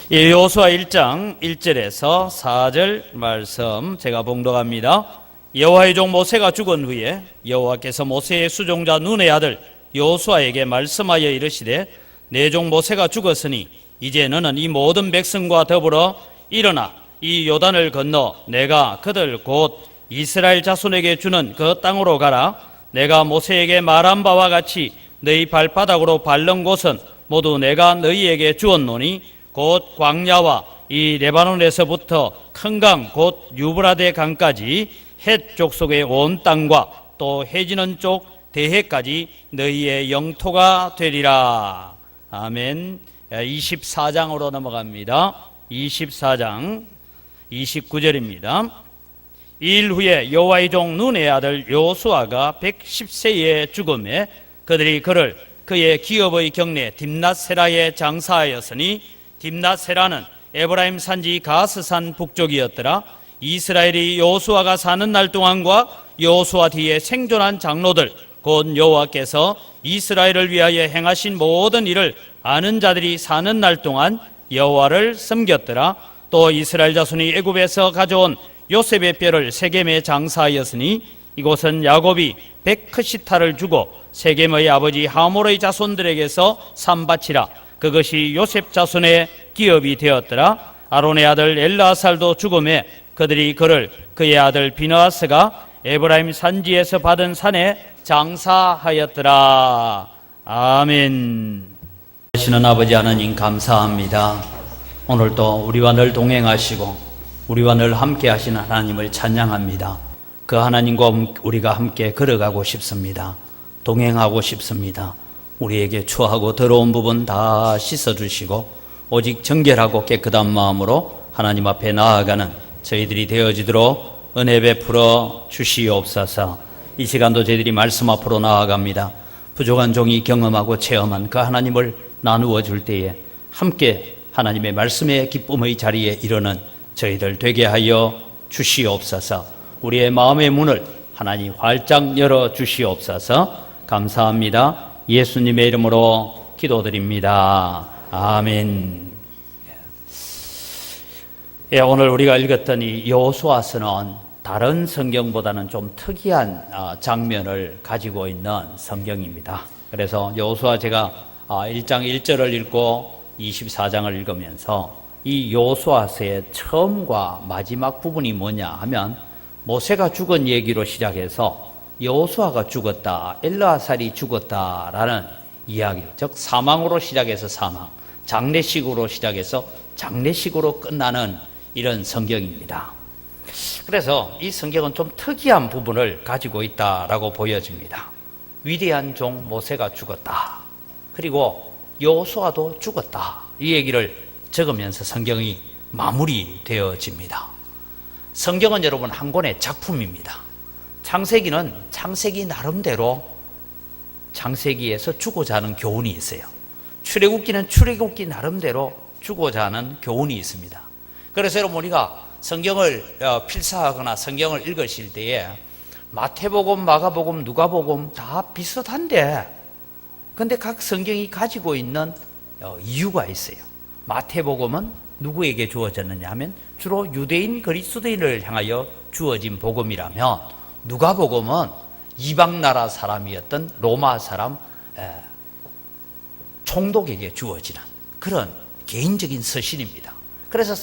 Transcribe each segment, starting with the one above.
여호수아 1장 1절에서 4절 말씀 제가 봉독합니다. 여호와의 종 모세가 죽은 후에 여호와께서 모세의 수종자 눈의 아들 여호수아에게 말씀하여 이르시되 내 종 모세가 죽었으니 이제 너는 이 모든 백성과 더불어 일어나 이 요단을 건너 내가 그들 곧 이스라엘 자손에게 주는 그 땅으로 가라. 내가 모세에게 말한 바와 같이 너희 발바닥으로 밟는 곳은 모두 내가 너희에게 주었노니 곧 광야와 이 레바논에서부터 큰 강 곧 유브라데 강까지 헷 족속의 온 땅과 또 해지는 쪽 대해까지 너희의 영토가 되리라. 아멘. 24장으로 넘어갑니다. 24장 29절입니다. 이일 후에 여호와의 종 눈의 아들 여호수아가 110세에 죽음에 그들이 그를 그의 기업의 경내 딥낫세라에 장사하였으니 딥낫세라는 에브라임 산지 가스산 북쪽이었더라. 이스라엘이 여호수아가 사는 날 동안과 여호수아 뒤에 생존한 장로들 곧 여호와께서 이스라엘을 위하여 행하신 모든 일을 아는 자들이 사는 날 동안 여호와를 섬겼더라. 또 이스라엘 자손이 애굽에서 가져온 요셉의 뼈를 세겜에 장사하였으니 이곳은 야곱이 백크시타를 주고 세겜의 아버지 하몰의 자손들에게서 산 밭이라. 그것이 요셉 자손의 기업이 되었더라. 아론의 아들 엘르아살도 죽음에 그들이 그를 그의 아들 비느하스가 에브라임 산지에서 받은 산에 장사하였더라. 아멘. 하시는 아버지 하나님 감사합니다. 오늘도 우리와 늘 동행하시고 우리와 늘 함께 하시는 하나님을 찬양합니다. 그 하나님과 우리가 함께 걸어가고 싶습니다. 동행하고 싶습니다. 우리에게 추하고 더러운 부분 다 씻어주시고 오직 정결하고 깨끗한 마음으로 하나님 앞에 나아가는 저희들이 되어지도록 은혜 베풀어 주시옵소서. 이 시간도 저희들이 말씀 앞으로 나아갑니다. 부족한 종이 경험하고 체험한 그 하나님을 나누어 줄 때에 함께 하나님의 말씀의 기쁨의 자리에 이르는 저희들 되게 하여 주시옵소서. 우리의 마음의 문을 하나님 활짝 열어 주시옵소서. 감사합니다. 예수님의 이름으로 기도드립니다. 아멘. 오늘 우리가 읽었던 이 여호수아서는 다른 성경보다는 좀 특이한 장면을 가지고 있는 성경입니다. 그래서 여호수아 제가 1장 1절을 읽고 24장을 읽으면서 이 여호수아서의 처음과 마지막 부분이 뭐냐 하면 모세가 죽은 얘기로 시작해서 여호수아가 죽었다, 엘르아살이 죽었다라는 이야기, 즉 사망으로 시작해서 사망, 장례식으로 시작해서 장례식으로 끝나는 이런 성경입니다. 그래서 이 성경은 좀 특이한 부분을 가지고 있다라고 보여집니다. 위대한 종 모세가 죽었다, 그리고 여호수아도 죽었다, 이 얘기를 적으면서 성경이 마무리되어집니다. 성경은 여러분 한 권의 작품입니다. 창세기는 창세기 나름대로 창세기에서 주고자 하는 교훈이 있어요. 출애굽기는 출애굽기 나름대로 주고자 하는 교훈이 있습니다. 그래서 여러분 우리가 성경을 필사하거나 성경을 읽으실 때에 마태복음, 마가복음, 누가복음 다 비슷한데 근데 각 성경이 가지고 있는 이유가 있어요. 마태복음은 누구에게 주어졌느냐 하면 주로 유대인 그리스도인을 향하여 주어진 복음이라면 누가복음은 이방나라 사람이었던 로마 사람 총독에게 주어지는 그런 개인적인 서신입니다. 그래서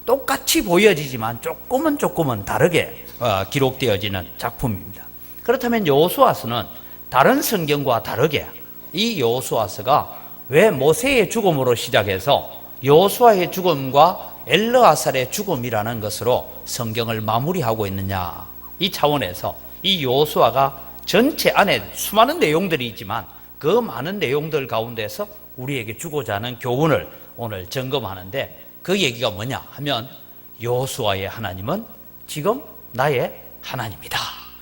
똑같이 보여지지만 조금은 다르게 기록되어지는 작품입니다. 그렇다면 여호수아서는 다른 성경과 다르게 이 여호수아서가 왜 모세의 죽음으로 시작해서 여호수아의 죽음과 엘르아살의 죽음이라는 것으로 성경을 마무리하고 있느냐, 이 차원에서 이 여호수아가 전체 안에 수많은 내용들이 있지만 그 많은 내용들 가운데서 우리에게 주고자 하는 교훈을 오늘 점검하는데 그 얘기가 뭐냐 하면 여호수아의 하나님은 지금 나의 하나님이다,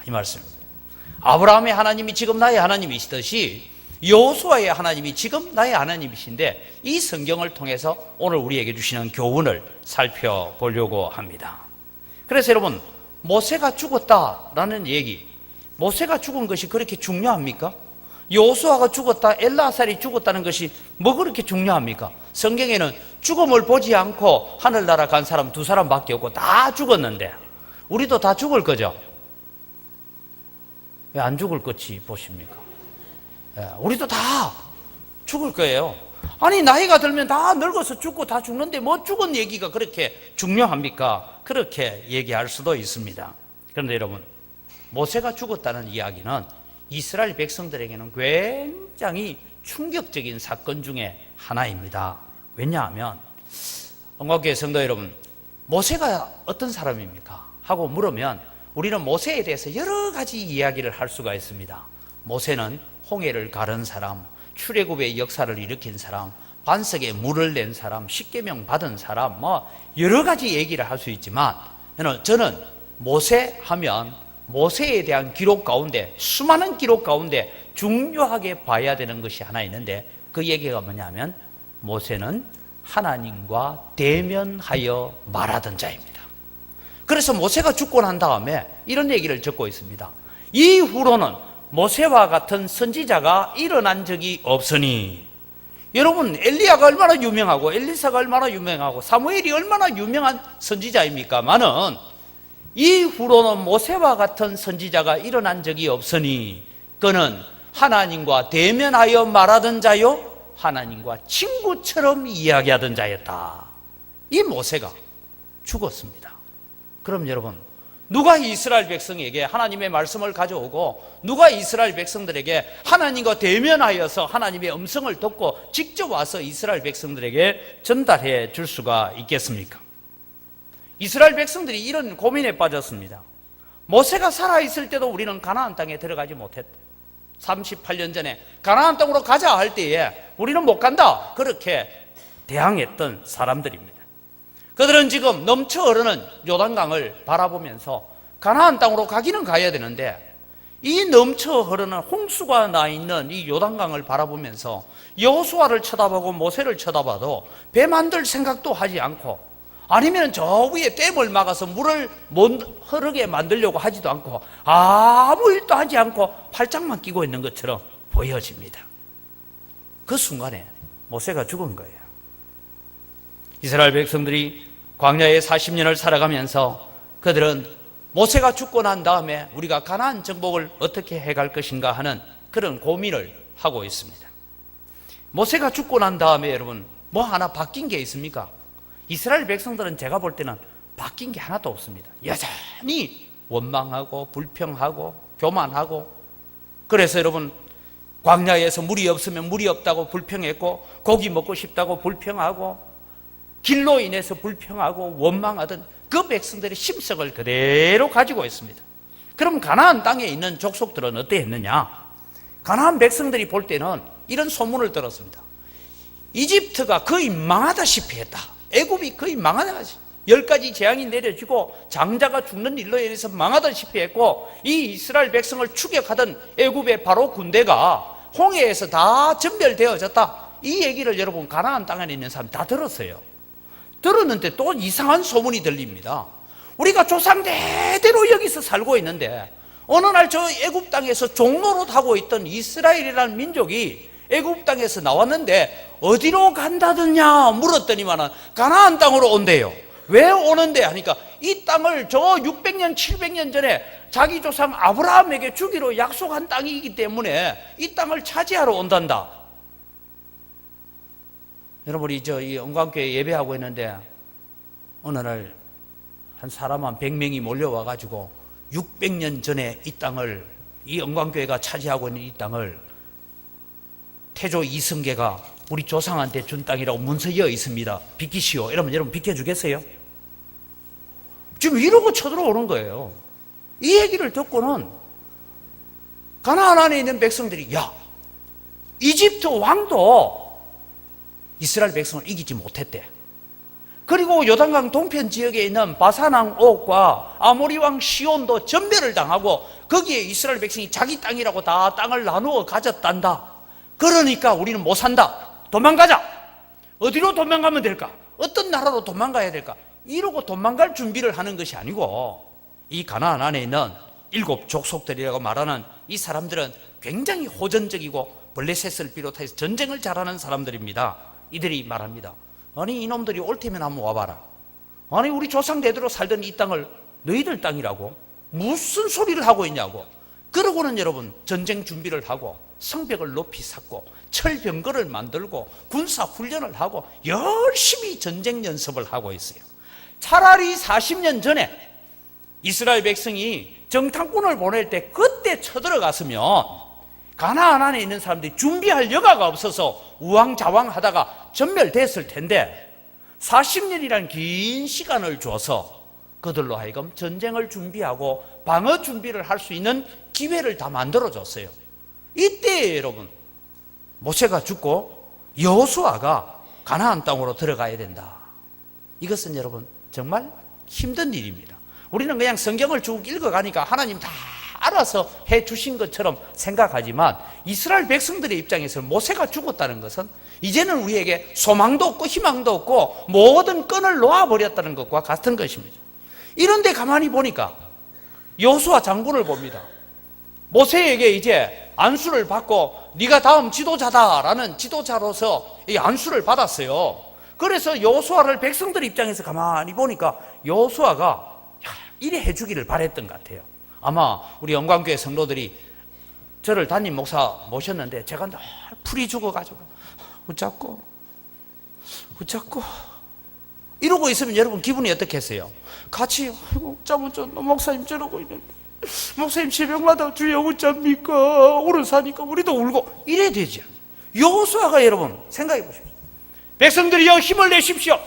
이 말씀입니다. 아브라함의 하나님이 지금 나의 하나님이시듯이 여호수아의 하나님이 지금 나의 하나님이신데 이 성경을 통해서 오늘 우리에게 주시는 교훈을 살펴보려고 합니다. 그래서 여러분 모세가 죽었다라는 얘기, 모세가 죽은 것이 그렇게 중요합니까? 여호수아가 죽었다, 엘르아살이 죽었다는 것이 뭐 그렇게 중요합니까? 성경에는 죽음을 보지 않고 하늘나라 간 사람 2사람밖에 없고 다 죽었는데 우리도 다 죽을 거죠? 왜 안 죽을 것이 보십니까? 우리도 다 죽을 거예요. 아니 나이가 들면 다 늙어서 죽고 다 죽는데 뭐 죽은 얘기가 그렇게 중요합니까? 그렇게 얘기할 수도 있습니다. 그런데 여러분, 모세가 죽었다는 이야기는 이스라엘 백성들에게는 굉장히 충격적인 사건 중에 하나입니다. 왜냐하면 언광교회 성도 여러분, 모세가 어떤 사람입니까? 하고 물으면 우리는 모세에 대해서 여러 가지 이야기를 할 수가 있습니다. 모세는 홍해를 가른 사람, 출애굽의 역사를 일으킨 사람, 반석에 물을 낸 사람, 십계명 받은 사람, 뭐 여러 가지 얘기를 할 수 있지만 저는 모세 하면 모세에 대한 기록 가운데, 수많은 기록 가운데 중요하게 봐야 되는 것이 하나 있는데 그 얘기가 뭐냐면 모세는 하나님과 대면하여 말하던 자입니다. 그래서 모세가 죽고 난 다음에 이런 얘기를 적고 있습니다. 이후로는 모세와 같은 선지자가 일어난 적이 없으니. 여러분, 엘리야가 얼마나 유명하고 엘리사가 얼마나 유명하고 사무엘이 얼마나 유명한 선지자입니까마는 이후로는 모세와 같은 선지자가 일어난 적이 없으니 그는 하나님과 대면하여 말하던 자요, 하나님과 친구처럼 이야기하던 자였다. 이 모세가 죽었습니다. 그럼 여러분, 누가 이스라엘 백성에게 하나님의 말씀을 가져오고 누가 이스라엘 백성들에게 하나님과 대면하여서 하나님의 음성을 듣고 직접 와서 이스라엘 백성들에게 전달해 줄 수가 있겠습니까? 이스라엘 백성들이 이런 고민에 빠졌습니다. 모세가 살아있을 때도 우리는 가나안 땅에 들어가지 못했다. 38년 전에 가나안 땅으로 가자 할 때에 우리는 못 간다, 그렇게 대항했던 사람들입니다. 그들은 지금 넘쳐 흐르는 요단강을 바라보면서 가나안 땅으로 가기는 가야 되는데 이 넘쳐 흐르는 홍수가 나 있는 이 요단강을 바라보면서 여호수아를 쳐다보고 모세를 쳐다봐도 배 만들 생각도 하지 않고, 아니면 저 위에 댐을 막아서 물을 못 흐르게 만들려고 하지도 않고 아무 일도 하지 않고 팔짱만 끼고 있는 것처럼 보여집니다. 그 순간에 모세가 죽은 거예요. 이스라엘 백성들이 광야에 40년을 살아가면서 그들은 모세가 죽고 난 다음에 우리가 가나안 정복을 어떻게 해갈 것인가 하는 그런 고민을 하고 있습니다. 모세가 죽고 난 다음에 여러분, 뭐 하나 바뀐 게 있습니까? 이스라엘 백성들은 제가 볼 때는 바뀐 게 하나도 없습니다. 여전히 원망하고 불평하고 교만하고, 그래서 여러분, 광야에서 물이 없으면 물이 없다고 불평했고, 고기 먹고 싶다고 불평하고, 길로 인해서 불평하고 원망하던 그 백성들의 심성을 그대로 가지고 있습니다. 그럼 가나안 땅에 있는 족속들은 어땠느냐? 가나안 백성들이 볼 때는 이런 소문을 들었습니다. 이집트가 거의 망하다시피 했다. 애굽이 거의 망하다시피, 10가지 재앙이 내려지고 장자가 죽는 일로 인해서 망하다시피 했고, 이 이스라엘 백성을 추격하던 애굽의 바로 군대가 홍해에서 다 전멸되어졌다. 이 얘기를 여러분, 가나안 땅에 있는 사람 다 들었어요. 들었는데 또 이상한 소문이 들립니다. 우리가 조상 대대로 여기서 살고 있는데 어느 날 저 애굽 땅에서 종노릇 하고 있던 이스라엘이라는 민족이 애굽 땅에서 나왔는데 어디로 간다더냐 물었더니만은 가나안 땅으로 온대요. 왜 오는데 하니까 이 땅을 저 600년 700년 전에 자기 조상 아브라함에게 주기로 약속한 땅이기 때문에 이 땅을 차지하러 온단다. 여러분, 이 언광교회 예배하고 있는데 어느 날 한 사람 한 100명이 몰려와 가지고 600년 전에 이 땅을, 이 언광교회가 차지하고 있는 이 땅을 태조 이성계가 우리 조상한테 준 땅이라고 문서이어 있습니다. 비키시오. 이러면 여러분 비켜주겠어요? 지금 이러고 쳐들어오는 거예요. 이 얘기를 듣고는 가나안 안에 있는 백성들이, 야, 이집트 왕도 이스라엘 백성을 이기지 못했대. 그리고 요단강 동편 지역에 있는 바산왕 옥과 아모리 왕 시온도 전멸을 당하고 거기에 이스라엘 백성이 자기 땅이라고 다 땅을 나누어 가졌단다. 그러니까 우리는 못 산다. 도망가자. 어디로 도망가면 될까? 어떤 나라로 도망가야 될까? 이러고 도망갈 준비를 하는 것이 아니고, 이 가나안 안에 있는 7 족속들이라고 말하는 이 사람들은 굉장히 호전적이고 블레셋을 비롯해서 전쟁을 잘하는 사람들입니다. 이들이 말합니다. 아니 이놈들이 올 테면 한번 와봐라. 아니 우리 조상대대로 살던 이 땅을 너희들 땅이라고 무슨 소리를 하고 있냐고. 그러고는 여러분 전쟁 준비를 하고 성벽을 높이 쌓고 철병거를 만들고 군사훈련을 하고 열심히 전쟁 연습을 하고 있어요. 차라리 40년 전에 이스라엘 백성이 정탐꾼을 보낼 때 그때 쳐들어갔으면 가나안 안에 있는 사람들이 준비할 여가가 없어서 우왕좌왕하다가 전멸됐을 텐데 40년이란 긴 시간을 줘서 그들로 하여금 전쟁을 준비하고 방어 준비를 할 수 있는 기회를 다 만들어줬어요. 이때 여러분 모세가 죽고 여호수아가 가나안 땅으로 들어가야 된다. 이것은 여러분 정말 힘든 일입니다. 우리는 그냥 성경을 쭉 읽어가니까 하나님 다 알아서 해 주신 것처럼 생각하지만 이스라엘 백성들의 입장에서 모세가 죽었다는 것은 이제는 우리에게 소망도 없고 희망도 없고 모든 끈을 놓아버렸다는 것과 같은 것입니다. 이런데 가만히 보니까 여호수아 장군을 봅니다. 모세에게 이제 안수를 받고 네가 다음 지도자다라는 지도자로서 이 안수를 받았어요. 그래서 여호수아를 백성들 입장에서 가만히 보니까 여호수아가 이래 해주기를 바랬던 것 같아요. 아마 우리 영광교회 성도들이 저를 담임 목사 모셨는데 제가 늘 풀이 죽어가지고 웃잡고 이러고 있으면 여러분 기분이 어떻겠어요? 같이 아이고 짜무쩌 목사님 저러고 있는데 목사님 새벽마다 주여 웃잡니까? 울어사니까 우리도 울고 이래야 되죠. 여호수아가 여러분 생각해 보십시오. 백성들이여 힘을 내십시오.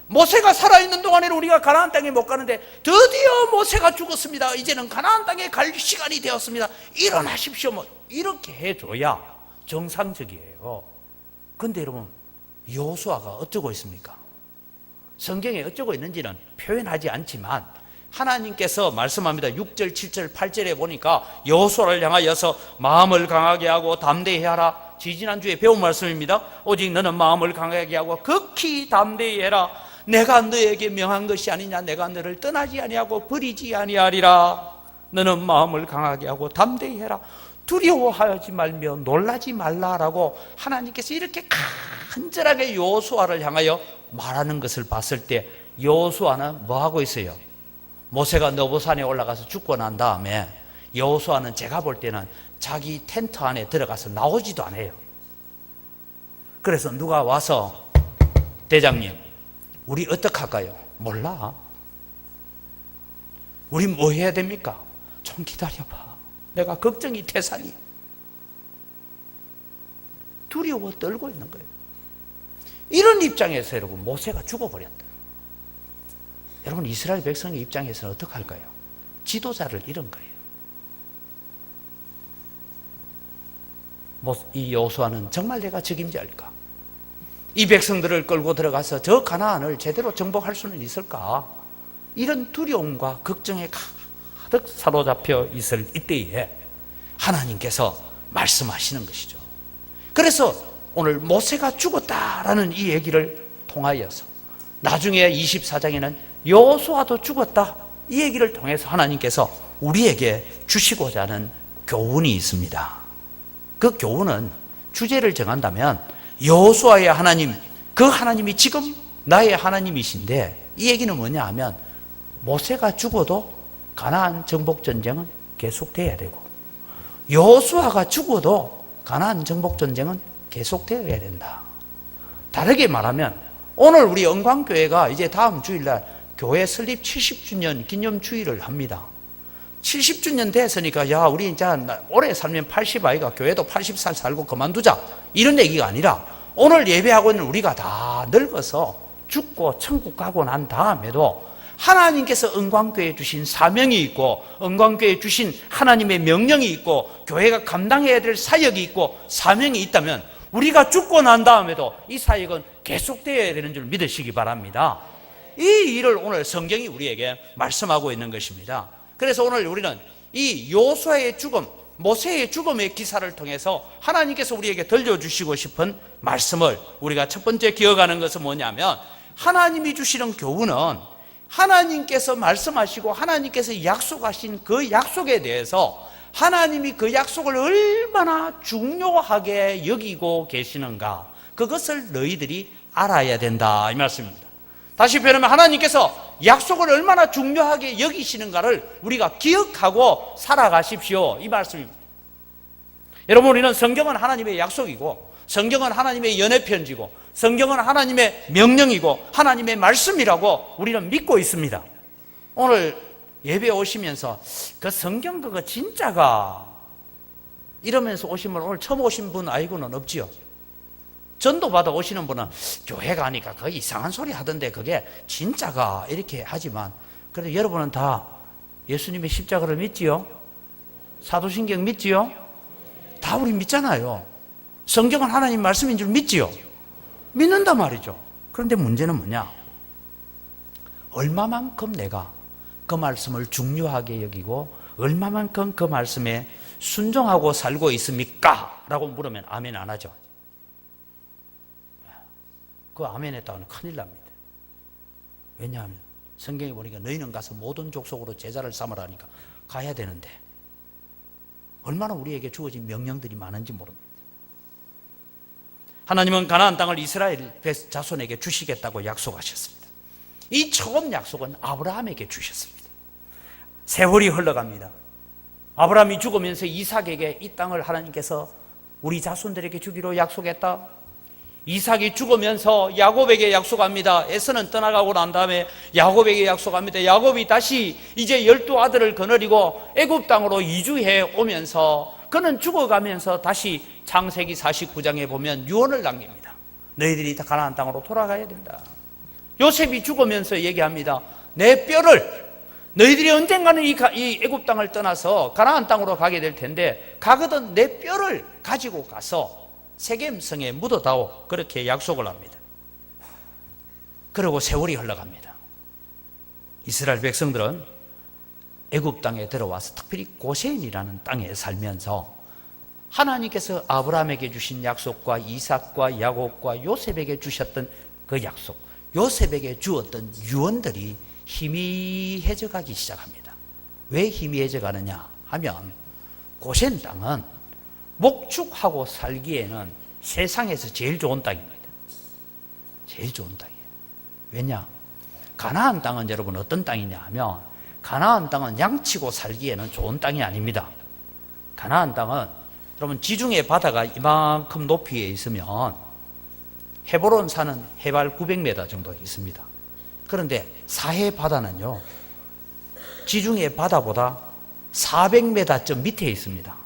모세가 살아있는 동안에는 우리가 가나안 땅에 못 가는데 드디어 모세가 죽었습니다. 이제는 가나안 땅에 갈 시간이 되었습니다. 일어나십시오. 뭐 이렇게 해줘야 정상적이에요. 그런데 여러분 여호수아가 어쩌고 있습니까? 성경에 어쩌고 있는지는 표현하지 않지만 하나님께서 말씀합니다. 6절, 7절, 8절에 보니까 여호수아를 향하여서 마음을 강하게 하고 담대히 하라. 지지난주에 배운 말씀입니다. 오직 너는 마음을 강하게 하고 극히 담대히 해라. 내가 너에게 명한 것이 아니냐. 내가 너를 떠나지 아니하고 버리지 아니하리라. 너는 마음을 강하게 하고 담대히 해라. 두려워하지 말며 놀라지 말라라고 하나님께서 이렇게 간절하게 여호수아를 향하여 말하는 것을 봤을 때 여호수아는 뭐 하고 있어요? 모세가 느보산에 올라가서 죽고 난 다음에 여호수아는 제가 볼 때는 자기 텐트 안에 들어가서 나오지도 않아요. 그래서 누가 와서 대장님 우리 어떡할까요? 몰라. 우리 뭐 해야 됩니까? 좀 기다려봐. 내가 걱정이 태산이야. 두려워 떨고 있는 거예요. 이런 입장에서 여러분 모세가 죽어버렸다. 여러분 이스라엘 백성의 입장에서는 어떡할까요? 지도자를 잃은 거예요. 이 여호수아는 정말 내가 적임자일까? 이 백성들을 끌고 들어가서 저 가나안을 제대로 정복할 수는 있을까? 이런 두려움과 걱정에 가득 사로잡혀 있을 이때에 하나님께서 말씀하시는 것이죠. 그래서 오늘 모세가 죽었다라는 이 얘기를 통하여서 나중에 24장에는 여호수아도 죽었다 이 얘기를 통해서 하나님께서 우리에게 주시고자 하는 교훈이 있습니다. 그 교훈은 주제를 정한다면 여호수아의 하나님, 그 하나님이 지금 나의 하나님이신데 이 얘기는 뭐냐 하면 모세가 죽어도 가나안 정복 전쟁은 계속돼야 되고 여호수아가 죽어도 가나안 정복 전쟁은 계속되어야 된다. 다르게 말하면 오늘 우리 영광교회가 이제 다음 주일날 교회 설립 70주년 기념주일을 합니다. 70주년 됐으니까 야 우리 이제 오래 살면 80 아이가 교회도 80살 살고 그만두자 이런 얘기가 아니라 오늘 예배하고 있는 우리가 다 늙어서 죽고 천국 가고 난 다음에도 하나님께서 은광교회에 주신 사명이 있고 은광교회에 주신 하나님의 명령이 있고 교회가 감당해야 될 사역이 있고 사명이 있다면 우리가 죽고 난 다음에도 이 사역은 계속되어야 되는 줄 믿으시기 바랍니다. 이 일을 오늘 성경이 우리에게 말씀하고 있는 것입니다. 그래서 오늘 우리는 이 여호수아의 죽음, 모세의 죽음의 기사를 통해서 하나님께서 우리에게 들려주시고 싶은 말씀을 우리가 첫 번째 기억하는 것은 뭐냐면 하나님이 주시는 교훈은 하나님께서 말씀하시고 하나님께서 약속하신 그 약속에 대해서 하나님이 그 약속을 얼마나 중요하게 여기고 계시는가 그것을 너희들이 알아야 된다 이 말씀입니다. 다시 표현하면 하나님께서 약속을 얼마나 중요하게 여기시는가를 우리가 기억하고 살아가십시오 이 말씀입니다. 여러분, 우리는 성경은 하나님의 약속이고 성경은 하나님의 연애편지고 성경은 하나님의 명령이고 하나님의 말씀이라고 우리는 믿고 있습니다. 오늘 예배 오시면서 그 성경 그거 진짜가 이러면서 오시면 오늘 처음 오신 분 아니고는 없지요. 전도 받아 오시는 분은 교회 가니까 그 이상한 소리 하던데 그게 진짜가 이렇게 하지만, 그래도 여러분은 다 예수님의 십자가를 믿지요? 사도신경 믿지요? 다 우리 믿잖아요. 성경은 하나님 말씀인 줄 믿지요? 믿는단 말이죠. 그런데 문제는 뭐냐? 얼마만큼 내가 그 말씀을 중요하게 여기고 얼마만큼 그 말씀에 순종하고 살고 있습니까? 라고 물으면 아멘 안 하죠. 그 아멘 했다가는 큰일 납니다. 왜냐하면 성경에 보니까 너희는 가서 모든 족속으로 제자를 삼으라니까 가야 되는데 얼마나 우리에게 주어진 명령들이 많은지 모릅니다. 하나님은 가나안 땅을 이스라엘 자손에게 주시겠다고 약속하셨습니다. 이 처음 약속은 아브라함에게 주셨습니다. 세월이 흘러갑니다. 아브라함이 죽으면서 이삭에게 이 땅을 하나님께서 우리 자손들에게 주기로 약속했다. 이삭이 죽으면서 야곱에게 약속합니다. 에서는 떠나가고 난 다음에 야곱에게 약속합니다. 야곱이 다시 이제 12아들을 거느리고 애굽 땅으로 이주해 오면서 그는 죽어가면서 다시 창세기 49장에 보면 유언을 남깁니다. 너희들이 다 가나안 땅으로 돌아가야 된다. 요셉이 죽으면서 얘기합니다. 내 뼈를 너희들이 언젠가는 이 애굽 땅을 떠나서 가나안 땅으로 가게 될 텐데 가거든 내 뼈를 가지고 가서 세겜성에 묻어다오. 그렇게 약속을 합니다. 그리고 세월이 흘러갑니다. 이스라엘 백성들은 애굽 땅에 들어와서 특별히 고센이라는 땅에 살면서 하나님께서 아브라함에게 주신 약속과 이삭과 야곱과 요셉에게 주셨던 그 약속, 요셉에게 주었던 유언들이 희미해져 가기 시작합니다. 왜 희미해져 가느냐 하면 고센 땅은 목축하고 살기에는 세상에서 제일 좋은 땅입니다. 제일 좋은 땅이에요. 왜냐? 가나안 땅은 여러분 어떤 땅이냐 하면 가나안 땅은 양치고 살기에는 좋은 땅이 아닙니다. 가나안 땅은 여러분 지중해 바다가 이만큼 높이에 있으면 헤브론 산은 해발 900m 정도 있습니다. 그런데 사해 바다는요 지중해 바다보다 400m쯤 밑에 있습니다.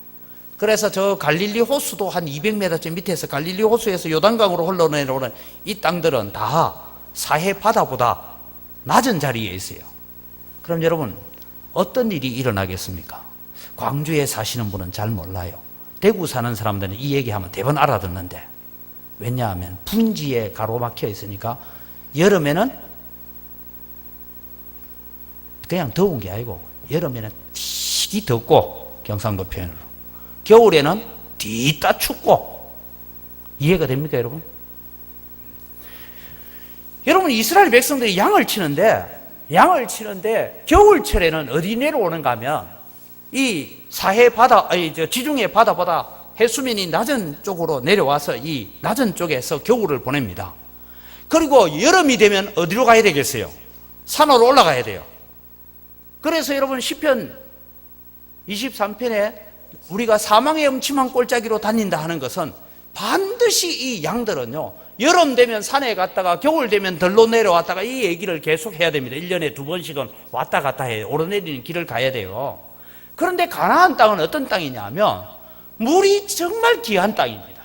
그래서 저 갈릴리 호수도 한 200m쯤 밑에서 갈릴리 호수에서 요단강으로 흘러내려오는 이 땅들은 다 사해 바다보다 낮은 자리에 있어요. 그럼 여러분 어떤 일이 일어나겠습니까? 광주에 사시는 분은 잘 몰라요. 대구 사는 사람들은 이 얘기하면 대번 알아듣는데, 왜냐하면 분지에 가로막혀 있으니까 여름에는 그냥 더운 게 아니고 여름에는 되게 덥고 경상도 표현으로, 겨울에는 뒤따 춥고. 이해가 됩니까 여러분? 여러분 이스라엘 백성들이 양을 치는데 겨울철에는 어디 내려오는가 하면 이 사해 바다, 지중해 바다보다 해수면이 낮은 쪽으로 내려와서 이 낮은 쪽에서 겨울을 보냅니다. 그리고 여름이 되면 어디로 가야 되겠어요? 산으로 올라가야 돼요. 그래서 여러분 시편 23편에 우리가 사망의 음침한 골짜기로 다닌다 하는 것은 반드시 이 양들은요 여름 되면 산에 갔다가 겨울 되면 들로 내려왔다가 이 얘기를 계속 해야 됩니다. 1년에 2번씩은 왔다 갔다 해요. 오르내리는 길을 가야 돼요. 그런데 가나안 땅은 어떤 땅이냐 하면 물이 정말 귀한 땅입니다.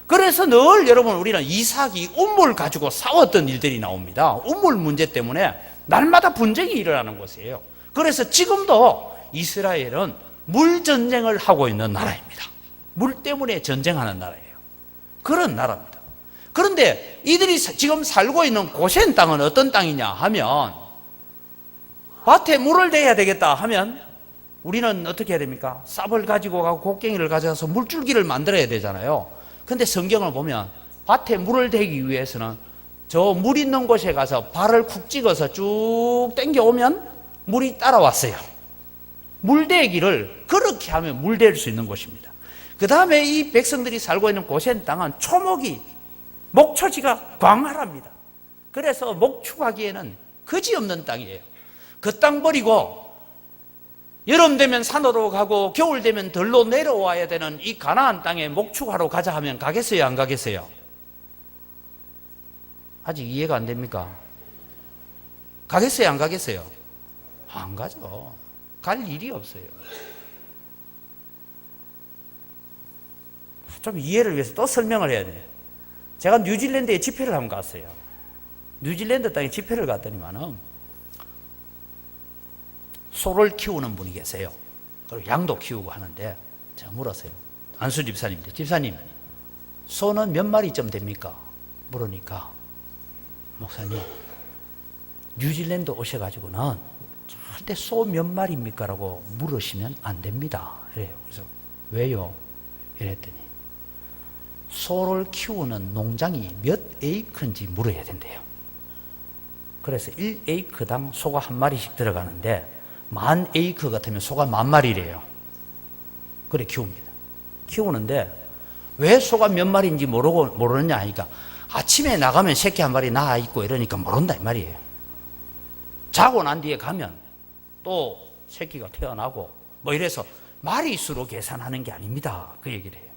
그래서 늘 여러분 우리는 이삭이 우물 가지고 싸웠던 일들이 나옵니다. 우물 문제 때문에 날마다 분쟁이 일어나는 곳이에요. 그래서 지금도 이스라엘은 물 전쟁을 하고 있는 나라입니다. 물 때문에 전쟁하는 나라예요. 그런 나라입니다. 그런데 이들이 지금 살고 있는 고센 땅은 어떤 땅이냐 하면 밭에 물을 대야 되겠다 하면 우리는 어떻게 해야 됩니까? 삽을 가지고 가고 곡괭이를 가져가서 물줄기를 만들어야 되잖아요. 그런데 성경을 보면 밭에 물을 대기 위해서는 저 물 있는 곳에 가서 발을 쿡 찍어서 쭉 당겨오면 물이 따라왔어요. 물대기를 그렇게 하면 물댈 수 있는 곳입니다. 그 다음에 이 백성들이 살고 있는 고센 땅은 초목이 목초지가 광활합니다. 그래서 목축하기에는 그지없는 땅이에요. 그 땅 버리고 여름 되면 산으로 가고 겨울 되면 들로 내려와야 되는 이 가나안 땅에 목축하러 가자 하면 가겠어요, 안 가겠어요? 아직 이해가 안 됩니까? 가겠어요, 안 가겠어요? 안 가죠. 갈 일이 없어요. 좀 이해를 위해서 또 설명을 해야 돼요. 제가 뉴질랜드에 집회를 한번 갔어요. 뉴질랜드 땅에 집회를 갔더니만은 소를 키우는 분이 계세요. 그리고 양도 키우고 하는데 제가 물었어요. 안수 집사님인데, 집사님, 소는 몇 마리쯤 됩니까? 물으니까, 목사님, 뉴질랜드 오셔가지고는 절대 소 몇 마리입니까? 라고 물으시면 안 됩니다. 그래요. 그래서 왜요? 이랬더니 소를 키우는 농장이 몇 에이크인지 물어야 된대요. 그래서 1에이크당 소가 한 마리씩 들어가는데 10,000에이크 같으면 소가 10,000마리래요. 그래 키웁니다. 키우는데 왜 소가 몇 마리인지 모르느냐 하니까 아침에 나가면 새끼 한 마리 낳아 있고 이러니까 모른다 이 말이에요. 자고 난 뒤에 가면 또 새끼가 태어나고 뭐 이래서 마리수로 계산하는 게 아닙니다. 그 얘기를 해요.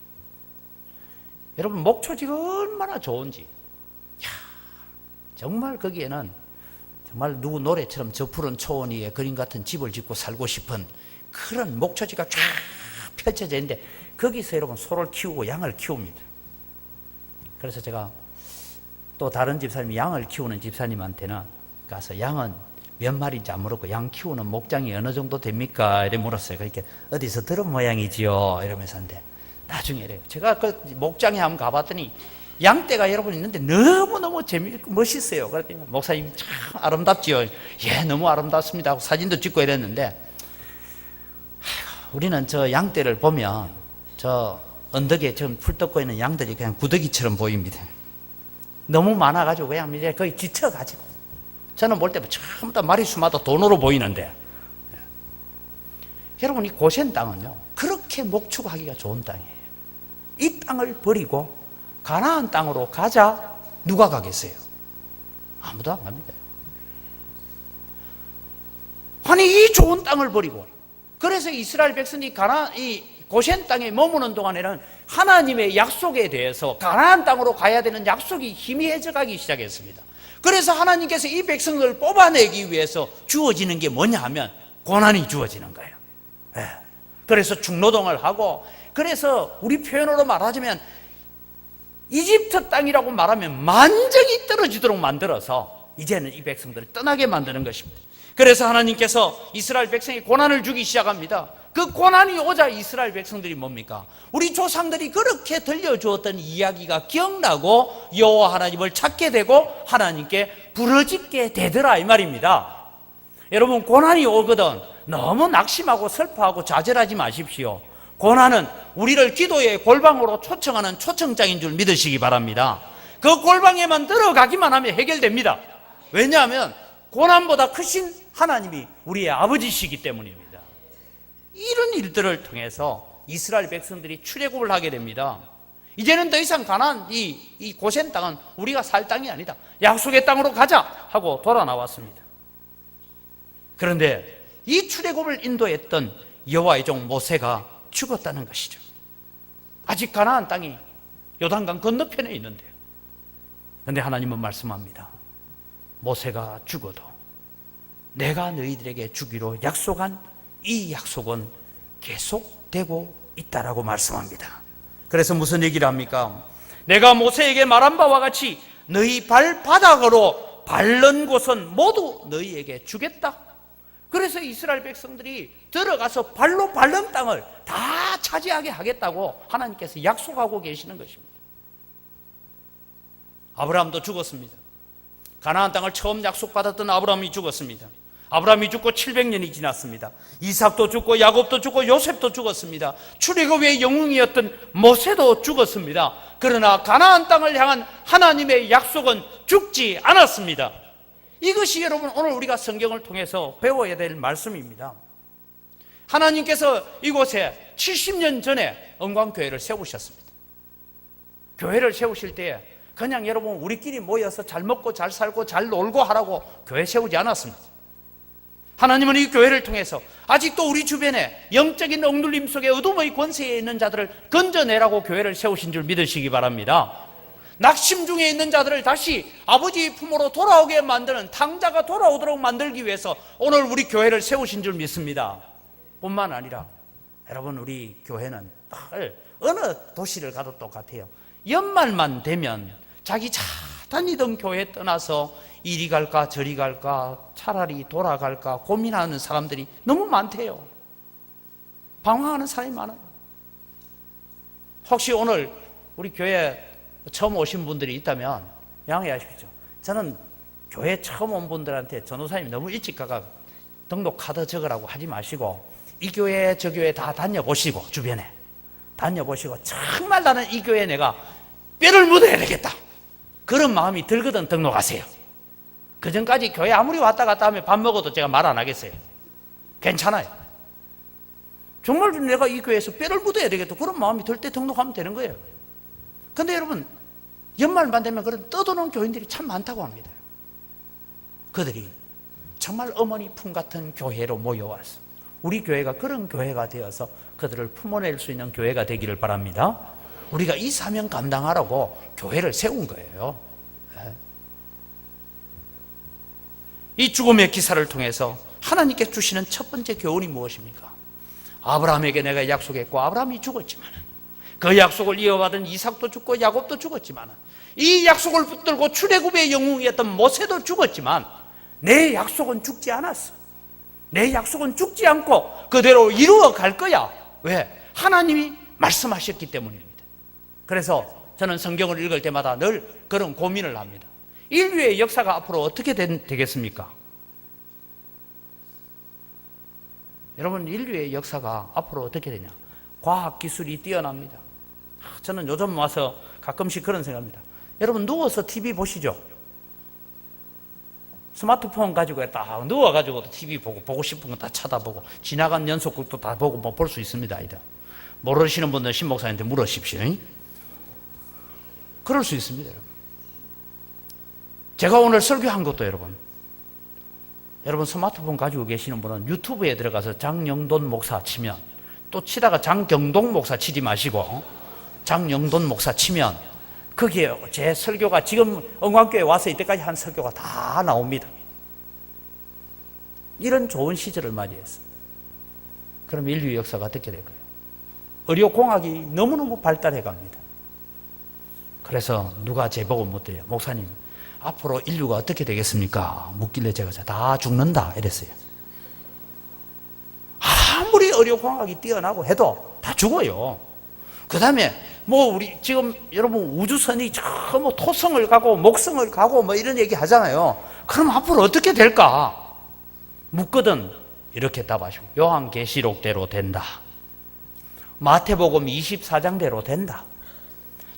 여러분 목초지가 얼마나 좋은지, 정말 거기에는 정말 누구 노래처럼 저 푸른 초원 위에 그림 같은 집을 짓고 살고 싶은 그런 목초지가 쫙 펼쳐져 있는데 거기서 여러분 소를 키우고 양을 키웁니다. 그래서 제가 또 다른 집사님이 양을 키우는 집사님한테는 가서 양은 몇 마리인지 안 물었고 양 키우는 목장이 어느 정도 됩니까? 이래 물었어요. 그러니까 어디서 들은 모양이지요 이러면서 하는데 나중에 이래요. 제가 그 목장에 한번 가봤더니 양떼가 여러분 있는데 너무너무 재미있고 멋있어요. 그랬더니 목사님 참 아름답지요. 예, 너무 아름답습니다 하고 사진도 찍고 이랬는데 우리는 저 양떼를 보면 저 언덕에 좀 풀떡고 있는 양들이 그냥 구더기처럼 보입니다. 너무 많아가지고 그냥 이제 거의 지쳐가지고 저는 볼 때 전부 다 마리수마다 돈으로 보이는데 여러분 이 고센 땅은요 그렇게 목축하기가 좋은 땅이에요. 이 땅을 버리고 가나안 땅으로 가자 누가 가겠어요? 아무도 안 갑니다. 아니 이 좋은 땅을 버리고 그래서 이스라엘 백성이 이 고센 땅에 머무는 동안에는 하나님의 약속에 대해서 가나안 땅으로 가야 되는 약속이 희미해져 가기 시작했습니다. 그래서 하나님께서 이 백성을 뽑아내기 위해서 주어지는 게 뭐냐 하면 고난이 주어지는 거예요. 네. 그래서 중노동을 하고 그래서 우리 표현으로 말하자면 이집트 땅이라고 말하면 만정이 떨어지도록 만들어서 이제는 이 백성들을 떠나게 만드는 것입니다. 그래서 하나님께서 이스라엘 백성에 고난을 주기 시작합니다. 그 고난이 오자 이스라엘 백성들이 뭡니까? 우리 조상들이 그렇게 들려주었던 이야기가 기억나고 여호와 하나님을 찾게 되고 하나님께 부르짖게 되더라 이 말입니다. 여러분 고난이 오거든 너무 낙심하고 슬퍼하고 좌절하지 마십시오. 고난은 우리를 기도의 골방으로 초청하는 초청장인 줄 믿으시기 바랍니다. 그 골방에만 들어가기만 하면 해결됩니다. 왜냐하면 고난보다 크신 하나님이 우리의 아버지시기 때문입니다. 이런 일들을 통해서 이스라엘 백성들이 출애굽을 하게 됩니다. 이제는 더 이상 가나안 이 고센 땅은 우리가 살 땅이 아니다. 약속의 땅으로 가자 하고 돌아 나왔습니다. 그런데 이 출애굽을 인도했던 여호와의 종 모세가 죽었다는 것이죠. 아직 가나안 땅이 요단강 건너편에 있는데요. 그런데 하나님은 말씀합니다. 모세가 죽어도 내가 너희들에게 주기로 약속한 이 약속은 계속되고 있다라고 말씀합니다. 그래서 무슨 얘기를 합니까? 내가 모세에게 말한 바와 같이 너희 발바닥으로 밟는 곳은 모두 너희에게 주겠다. 그래서 이스라엘 백성들이 들어가서 발로 밟는 땅을 다 차지하게 하겠다고 하나님께서 약속하고 계시는 것입니다. 아브라함도 죽었습니다. 가나안 땅을 처음 약속받았던 아브라함이 죽었습니다. 아브라함이 죽고 700년이 지났습니다. 이삭도 죽고 야곱도 죽고 요셉도 죽었습니다. 출애굽의 영웅이었던 모세도 죽었습니다. 그러나 가나안 땅을 향한 하나님의 약속은 죽지 않았습니다. 이것이 여러분 오늘 우리가 성경을 통해서 배워야 될 말씀입니다. 하나님께서 이곳에 70년 전에 언광교회를 세우셨습니다. 교회를 세우실 때에 그냥 여러분 우리끼리 모여서 잘 먹고 잘 살고 잘 놀고 하라고 교회 세우지 않았습니다. 하나님은 이 교회를 통해서 아직도 우리 주변에 영적인 억눌림 속에 어둠의 권세에 있는 자들을 건져내라고 교회를 세우신 줄 믿으시기 바랍니다. 낙심 중에 있는 자들을 다시 아버지의 품으로 돌아오게 만드는, 탕자가 돌아오도록 만들기 위해서 오늘 우리 교회를 세우신 줄 믿습니다. 뿐만 아니라 여러분, 우리 교회는 어느 도시를 가도 똑같아요. 연말만 되면 자기 잘 다니던 교회 떠나서 이리 갈까 저리 갈까 차라리 돌아갈까 고민하는 사람들이 너무 많대요. 방황하는 사람이 많아요. 혹시 오늘 우리 교회 처음 오신 분들이 있다면 양해하십시오. 저는 교회 처음 온 분들한테 전도사님이 너무 일찍 가가 등록 카드 적으라고 하지 마시고 이 교회 저 교회 다 다녀보시고 주변에 다녀보시고 정말 나는 이 교회에 내가 뼈를 묻어야 되겠다 그런 마음이 들거든 등록하세요. 그 전까지 교회 아무리 왔다 갔다 하면 밥 먹어도 제가 말 안 하겠어요. 괜찮아요. 정말 내가 이 교회에서 뼈를 묻어야 되겠다 그런 마음이 들 때 등록하면 되는 거예요. 근데 여러분, 연말만 되면 그런 떠도는 교인들이 참 많다고 합니다. 그들이 정말 어머니 품 같은 교회로 모여와서 우리 교회가 그런 교회가 되어서 그들을 품어낼 수 있는 교회가 되기를 바랍니다. 우리가 이 사명 감당하라고 교회를 세운 거예요. 이 죽음의 기사를 통해서 하나님께 주시는 첫 번째 교훈이 무엇입니까? 아브라함에게 내가 약속했고 아브라함이 죽었지만 그 약속을 이어받은 이삭도 죽고 야곱도 죽었지만 이 약속을 붙들고 출애굽의 영웅이었던 모세도 죽었지만 내 약속은 죽지 않았어. 내 약속은 죽지 않고 그대로 이루어 갈 거야. 왜? 하나님이 말씀하셨기 때문입니다. 그래서 저는 성경을 읽을 때마다 늘 그런 고민을 합니다. 인류의 역사가 앞으로 어떻게 되겠습니까? 여러분, 인류의 역사가 앞으로 어떻게 되냐? 과학기술이 뛰어납니다. 저는 요즘 와서 가끔씩 그런 생각합니다. 여러분, 누워서 TV 보시죠. 스마트폰 가지고 딱 누워가지고 TV 보고 싶은 거 다 쳐다보고 지나간 연속극도 다 보고 뭐 볼 수 있습니다. 모르시는 분들은 신 목사님한테 물으십시오. 그럴 수 있습니다. 여러분. 제가 오늘 설교한 것도 여러분 스마트폰 가지고 계시는 분은 유튜브에 들어가서 장영돈 목사 치면 또 치다가 장경동 목사 치지 마시고 장영돈 목사 치면 거기에 제 설교가 지금 응원교회 와서 이때까지 한 설교가 다 나옵니다. 이런 좋은 시절을 맞이했어. 그럼 인류 역사가 어떻게 될까요? 의료공학이 너무너무 발달해 갑니다. 그래서 누가 제보고 묻대요. 목사님, 앞으로 인류가 어떻게 되겠습니까? 묻길래 제가 다 죽는다 이랬어요. 아무리 의료공학이 뛰어나고 해도 다 죽어요. 그 다음에 우리 지금 여러분 우주선이 저 토성을 가고 목성을 가고 이런 얘기 하잖아요. 그럼 앞으로 어떻게 될까? 묻거든 이렇게 답하시고 요한계시록대로 된다. 마태복음 24장대로 된다.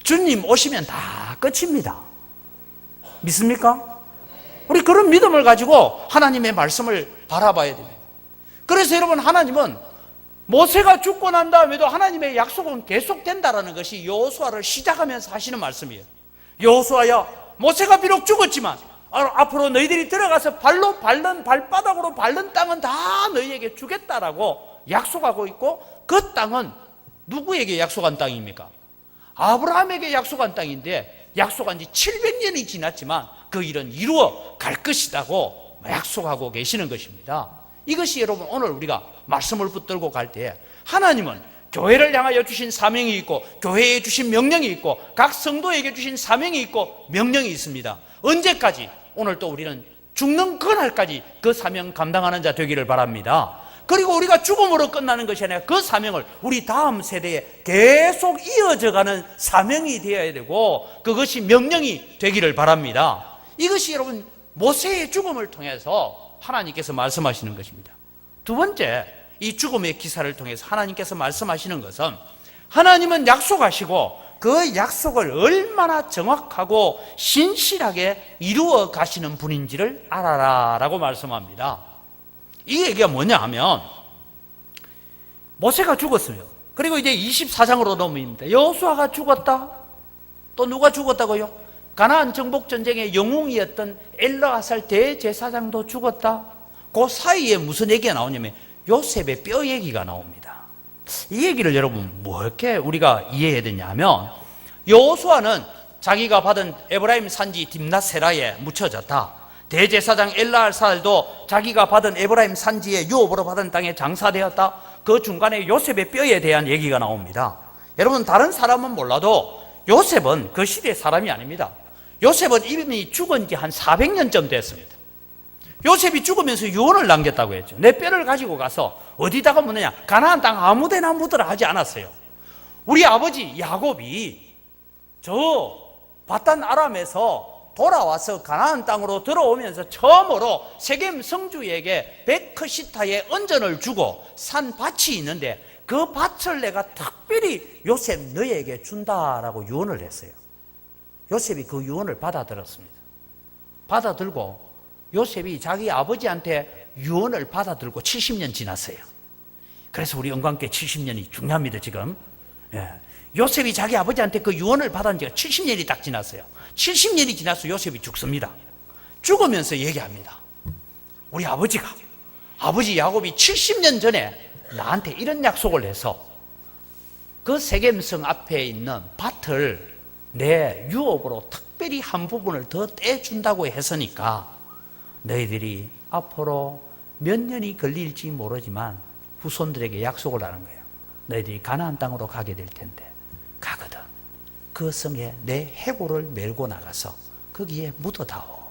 주님 오시면 다 끝입니다. 믿습니까? 우리 그런 믿음을 가지고 하나님의 말씀을 바라봐야 됩니다. 그래서 여러분, 하나님은 모세가 죽고 난 다음에도 하나님의 약속은 계속된다라는 것이 여호수아를 시작하면서 하시는 말씀이에요. 여호수아야, 모세가 비록 죽었지만 앞으로 너희들이 들어가서 발바닥으로 밟는 땅은 다 너희에게 주겠다라고 약속하고 있고, 그 땅은 누구에게 약속한 땅입니까? 아브라함에게 약속한 땅인데 약속한 지 700년이 지났지만 그 일은 이루어 갈 것이라고 약속하고 계시는 것입니다. 이것이 여러분, 오늘 우리가 말씀을 붙들고 갈 때 하나님은 교회를 향하여 주신 사명이 있고 교회에 주신 명령이 있고 각 성도에게 주신 사명이 있고 명령이 있습니다. 언제까지? 오늘 또 우리는 죽는 그날까지 그 사명 감당하는 자 되기를 바랍니다. 그리고 우리가 죽음으로 끝나는 것이 아니라 그 사명을 우리 다음 세대에 계속 이어져가는 사명이 되어야 되고 그것이 명령이 되기를 바랍니다. 이것이 여러분 모세의 죽음을 통해서 하나님께서 말씀하시는 것입니다. 두 번째, 이 죽음의 기사를 통해서 하나님께서 말씀하시는 것은 하나님은 약속하시고 그 약속을 얼마나 정확하고 신실하게 이루어 가시는 분인지를 알아라 라고 말씀합니다. 이 얘기가 뭐냐 하면 모세가 죽었어요. 그리고 이제 24장으로 넘어옵니다. 여호수아가 죽었다. 또 누가 죽었다고요? 가나안 정복 전쟁의 영웅이었던 엘르아살 대제사장도 죽었다. 그 사이에 무슨 얘기가 나오냐면 요셉의 뼈 얘기가 나옵니다. 이 얘기를 여러분 뭐 이렇게 우리가 이해해야 되냐면, 여호수아는 자기가 받은 에브라임 산지 딥낫세라에 묻혀졌다. 대제사장 엘르아살도 자기가 받은 에브라임 산지에 유업으로 받은 땅에 장사되었다. 그 중간에 요셉의 뼈에 대한 얘기가 나옵니다. 여러분, 다른 사람은 몰라도 요셉은 그 시대의 사람이 아닙니다. 요셉은 이미 죽은 지 한 400년쯤 됐습니다. 요셉이 죽으면서 유언을 남겼다고 했죠. 내 뼈를 가지고 가서 어디다가 묻느냐, 가나안 땅 아무데나 묻으라 하지 않았어요. 우리 아버지 야곱이 저 바단 아람에서 돌아와서 가나안 땅으로 들어오면서 처음으로 세겜 성주에게 베크시타의 은전을 주고 산 밭이 있는데 그 밭을 내가 특별히 요셉 너에게 준다라고 유언을 했어요. 요셉이 그 유언을 받아들었습니다. 받아들고 요셉이 자기 아버지한테 유언을 받아들고 70년 지났어요. 그래서 우리 영광교회 70년이 중요합니다. 지금 요셉이 자기 아버지한테 그 유언을 받은 지가 70년이 딱 지났어요. 70년이 지나서 요셉이 죽습니다. 죽으면서 얘기합니다. 우리 아버지가, 아버지 야곱이 70년 전에 나한테 이런 약속을 해서 그 세겜성 앞에 있는 밭을 내 유업으로 특별히 한 부분을 더 떼준다고 했으니까 너희들이 앞으로 몇 년이 걸릴지 모르지만 후손들에게 약속을 하는 거예요. 너희들이 가나안 땅으로 가게 될 텐데 가거든 그 성에 내 해골을 메고 나가서 거기에 묻어다오.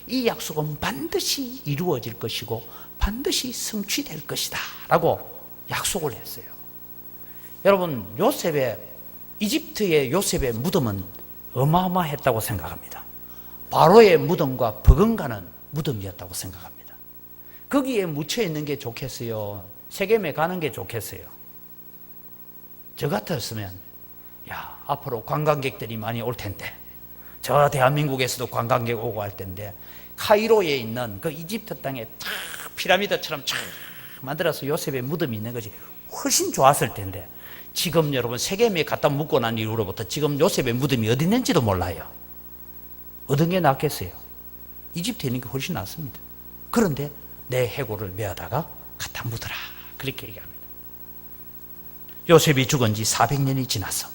이 약속은 반드시 이루어질 것이고 반드시 성취될 것이다 라고 약속을 했어요. 여러분, 이집트의 요셉의 무덤은 어마어마했다고 생각합니다. 바로의 무덤과 버금가는 무덤이었다고 생각합니다. 거기에 묻혀있는 게 좋겠어요? 세겜에 가는 게 좋겠어요? 저 같았으면 앞으로 관광객들이 많이 올 텐데, 저 대한민국에서도 관광객 오고 할 텐데 카이로에 있는 그 이집트 땅에 탁 피라미드처럼 쫙 만들어서 요셉의 무덤이 있는 것이 훨씬 좋았을 텐데, 지금 여러분 세겜에 갖다 묻고 난 이후로부터 지금 요셉의 무덤이 어디 있는지도 몰라요. 어떤 게 낫겠어요? 이집트에 있는 게 훨씬 낫습니다. 그런데 내 해골을 메어다가 갖다 묻어라, 그렇게 얘기합니다. 요셉이 죽은 지 400년이 지나서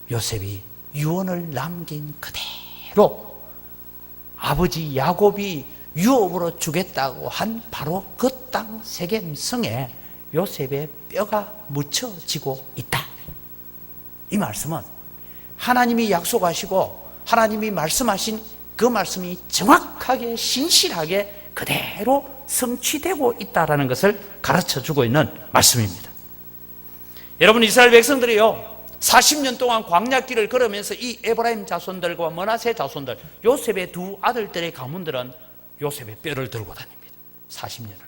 요셉이 유언을 남긴 그대로 아버지 야곱이 유업으로 주겠다고 한 바로 그 땅 세겜성에 요셉의 뼈가 묻혀지고 있다. 이 말씀은 하나님이 약속하시고 하나님이 말씀하신 그 말씀이 정확하게 신실하게 그대로 성취되고 있다는 것을 가르쳐주고 있는 말씀입니다. 여러분, 이스라엘 백성들이요 40년 동안 광야길을 걸으면서 이 에브라임 자손들과 므낫세 자손들, 요셉의 두 아들들의 가문들은 요셉의 뼈를 들고 다닙니다. 40년을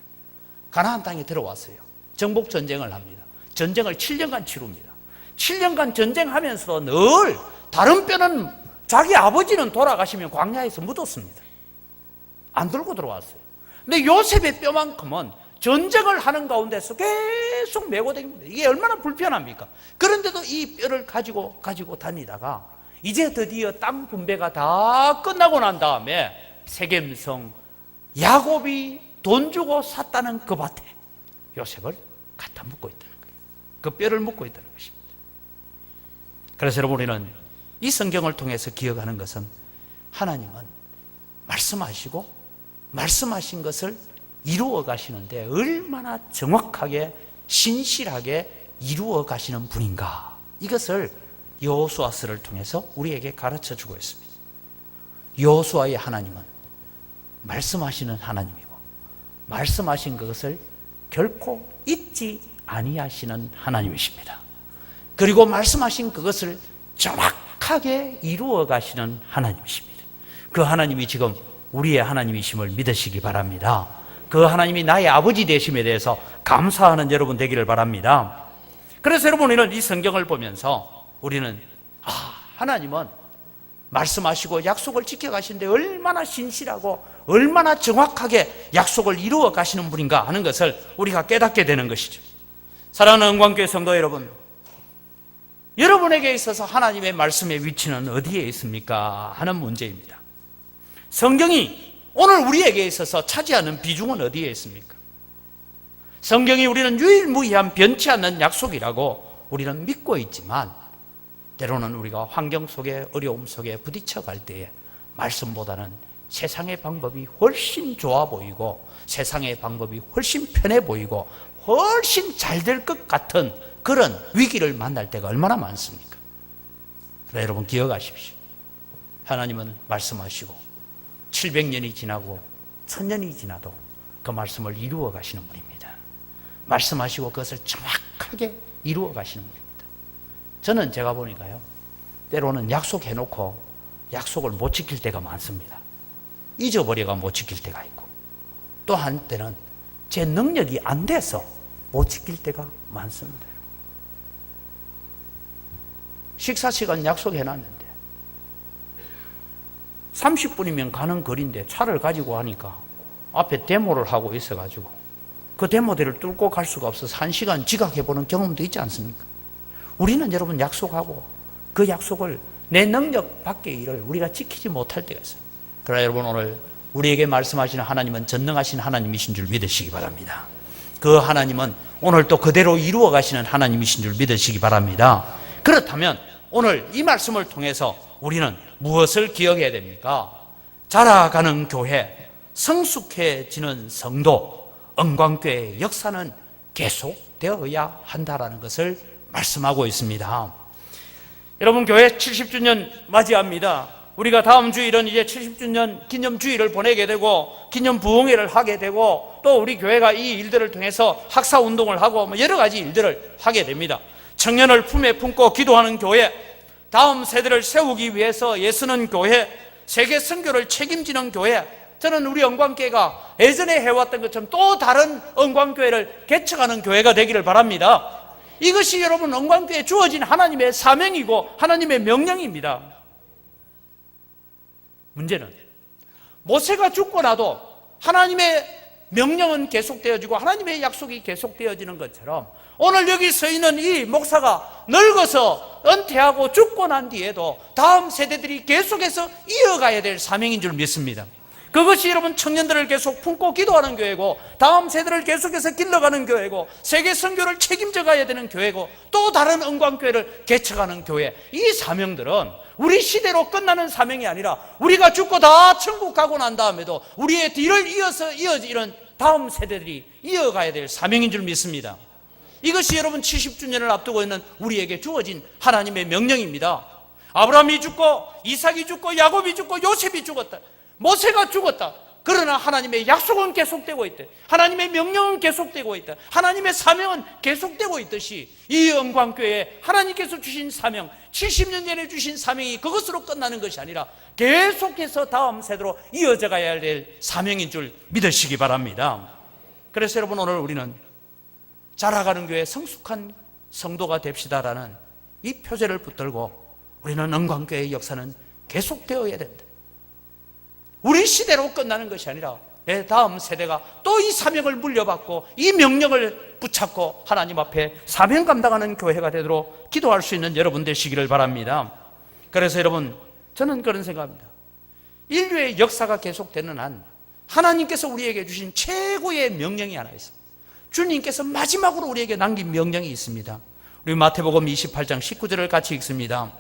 가나안 땅에 들어왔어요. 정복 전쟁을 합니다. 전쟁을 7년간 치릅니다. 7년간 전쟁하면서도 늘 다른 뼈는, 자기 아버지는 돌아가시면 광야에서 묻었습니다. 안 들고 들어왔어요. 근데 요셉의 뼈만큼은 전쟁을 하는 가운데서 계속 메고 다닙니다. 이게 얼마나 불편합니까? 그런데도 이 뼈를 가지고 다니다가 이제 드디어 땅 분배가 다 끝나고 난 다음에 세겜성 야곱이 돈 주고 샀다는 그 밭에 요셉을 갖다 묻고 있다는 거예요. 그 뼈를 묻고 있다는 것입니다. 그래서 여러분, 우리는 이 성경을 통해서 기억하는 것은 하나님은 말씀하시고 말씀하신 것을 이루어 가시는데 얼마나 정확하게 신실하게 이루어 가시는 분인가, 이것을 여호수아서를 통해서 우리에게 가르쳐 주고 있습니다. 여호수아의 하나님은 말씀하시는 하나님이고 말씀하신 것을 결코 잊지 아니하시는 하나님이십니다. 그리고 말씀하신 그것을 정확하게 이루어 가시는 하나님이십니다. 그 하나님이 지금 우리의 하나님이심을 믿으시기 바랍니다. 그 하나님이 나의 아버지 되심에 대해서 감사하는 여러분 되기를 바랍니다. 그래서 여러분, 우리는 이 성경을 보면서 우리는 하나님은 말씀하시고 약속을 지켜가시는데 얼마나 신실하고 얼마나 정확하게 약속을 이루어 가시는 분인가 하는 것을 우리가 깨닫게 되는 것이죠. 사랑하는 영광교회 성도 여러분, 여러분에게 있어서 하나님의 말씀의 위치는 어디에 있습니까? 하는 문제입니다. 성경이 오늘 우리에게 있어서 차지하는 비중은 어디에 있습니까? 성경이 우리는 유일무이한 변치 않는 약속이라고 우리는 믿고 있지만, 때로는 우리가 환경 속에, 어려움 속에 부딪혀 갈 때에 말씀보다는 세상의 방법이 훨씬 좋아 보이고, 세상의 방법이 훨씬 편해 보이고, 훨씬 잘 될 것 같은 그런 위기를 만날 때가 얼마나 많습니까? 그러나 여러분 기억하십시오. 하나님은 말씀하시고 700년이 지나고 1000년이 지나도 그 말씀을 이루어 가시는 분입니다. 말씀하시고 그것을 정확하게 이루어 가시는 분입니다. 저는 제가 보니까요, 때로는 약속해놓고 약속을 못 지킬 때가 많습니다. 잊어버려가 못 지킬 때가 있고, 또 한때는 제 능력이 안 돼서 못 지킬 때가 많습니다. 식사 시간 약속해놨는데 30분이면 가는 거리인데 차를 가지고 가니까 앞에 데모를 하고 있어가지고 그 데모대를 뚫고 갈 수가 없어서 1시간 지각해보는 경험도 있지 않습니까? 우리는 여러분 약속하고 그 약속을 내 능력 밖의 일을 우리가 지키지 못할 때가 있어요. 그러나 여러분, 오늘 우리에게 말씀하시는 하나님은 전능하신 하나님이신 줄 믿으시기 바랍니다. 그 하나님은 오늘 또 그대로 이루어 가시는 하나님이신 줄 믿으시기 바랍니다. 그렇다면 오늘 이 말씀을 통해서 우리는 무엇을 기억해야 됩니까? 자라가는 교회, 성숙해지는 성도, 은광교회의 역사는 계속되어야 한다라는 것을 말씀하고 있습니다. 여러분, 교회 70주년 맞이합니다. 우리가 다음 주일은 이제 70주년 기념주일을 보내게 되고 기념 부흥회를 하게 되고, 또 우리 교회가 이 일들을 통해서 학사운동을 하고 여러 가지 일들을 하게 됩니다. 청년을 품에 품고 기도하는 교회, 다음 세대를 세우기 위해서 애쓰는 교회, 세계 선교를 책임지는 교회, 저는 우리 은광교회가 예전에 해왔던 것처럼 또 다른 은광교회를 개척하는 교회가 되기를 바랍니다. 이것이 여러분 은광교회에 주어진 하나님의 사명이고 하나님의 명령입니다. 문제는 모세가 죽고 나도 하나님의 명령은 계속되어지고 하나님의 약속이 계속되어지는 것처럼 오늘 여기 서 있는 이 목사가 늙어서 은퇴하고 죽고 난 뒤에도 다음 세대들이 계속해서 이어가야 될 사명인 줄 믿습니다. 그것이 여러분 청년들을 계속 품고 기도하는 교회고, 다음 세대를 계속해서 길러가는 교회고, 세계 선교를 책임져 가야 되는 교회고, 또 다른 은광교회를 개척하는 교회, 이 사명들은 우리 시대로 끝나는 사명이 아니라 우리가 죽고 다 천국 가고 난 다음에도 우리의 뒤를 이어지는 다음 세대들이 이어가야 될 사명인 줄 믿습니다. 이것이 여러분 70주년을 앞두고 있는 우리에게 주어진 하나님의 명령입니다. 아브라함이 죽고 이삭이 죽고 야곱이 죽고 요셉이 죽었다, 모세가 죽었다. 그러나 하나님의 약속은 계속되고 있다. 하나님의 명령은 계속되고 있다. 하나님의 사명은 계속되고 있듯이 이 은광교회에 하나님께서 주신 사명, 70년 전에 주신 사명이 그것으로 끝나는 것이 아니라 계속해서 다음 세대로 이어져 가야 될 사명인 줄 믿으시기 바랍니다. 그래서 여러분, 오늘 우리는 자라가는 교회 성숙한 성도가 됩시다라는 이 표제를 붙들고 우리는 은광교회의 역사는 계속되어야 된다. 우리 시대로 끝나는 것이 아니라 내 다음 세대가 또 이 사명을 물려받고 이 명령을 붙잡고 하나님 앞에 사명 감당하는 교회가 되도록 기도할 수 있는 여러분 되시기를 바랍니다. 그래서 여러분, 저는 그런 생각합니다. 인류의 역사가 계속되는 한 하나님께서 우리에게 주신 최고의 명령이 하나 있습니다. 주님께서 마지막으로 우리에게 남긴 명령이 있습니다. 우리 마태복음 28장 19절을 같이 읽습니다.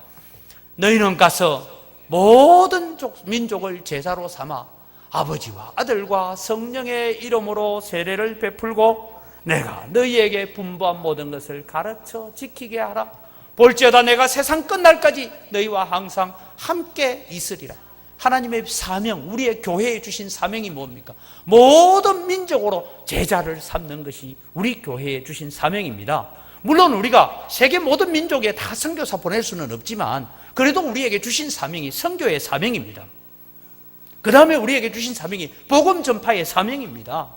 너희는 가서 모든 민족을 제사로 삼아 아버지와 아들과 성령의 이름으로 세례를 베풀고 내가 너희에게 분부한 모든 것을 가르쳐 지키게 하라. 볼지어다 내가 세상 끝날까지 너희와 항상 함께 있으리라. 하나님의 사명, 우리의 교회에 주신 사명이 뭡니까? 모든 민족으로 제자를 삼는 것이 우리 교회에 주신 사명입니다. 물론 우리가 세계 모든 민족에 다 선교사 보낼 수는 없지만 그래도 우리에게 주신 사명이 선교의 사명입니다. 그 다음에 우리에게 주신 사명이 복음 전파의 사명입니다.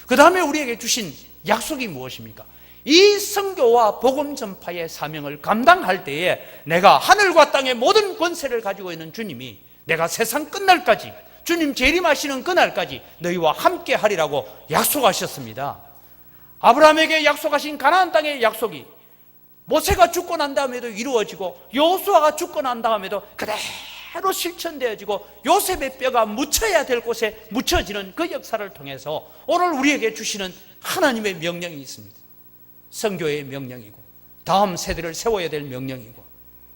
그 다음에 우리에게 주신 약속이 무엇입니까? 이 선교와 복음 전파의 사명을 감당할 때에 내가 하늘과 땅의 모든 권세를 가지고 있는 주님이 내가 세상 끝날까지, 주님 재림하시는 그날까지 너희와 함께 하리라고 약속하셨습니다. 아브라함에게 약속하신 가나안 땅의 약속이 모세가 죽고 난 다음에도 이루어지고 여호수아가 죽고 난 다음에도 그대로 실천되어지고 요셉의 뼈가 묻혀야 될 곳에 묻혀지는 그 역사를 통해서 오늘 우리에게 주시는 하나님의 명령이 있습니다. 선교의 명령이고 다음 세대를 세워야 될 명령이고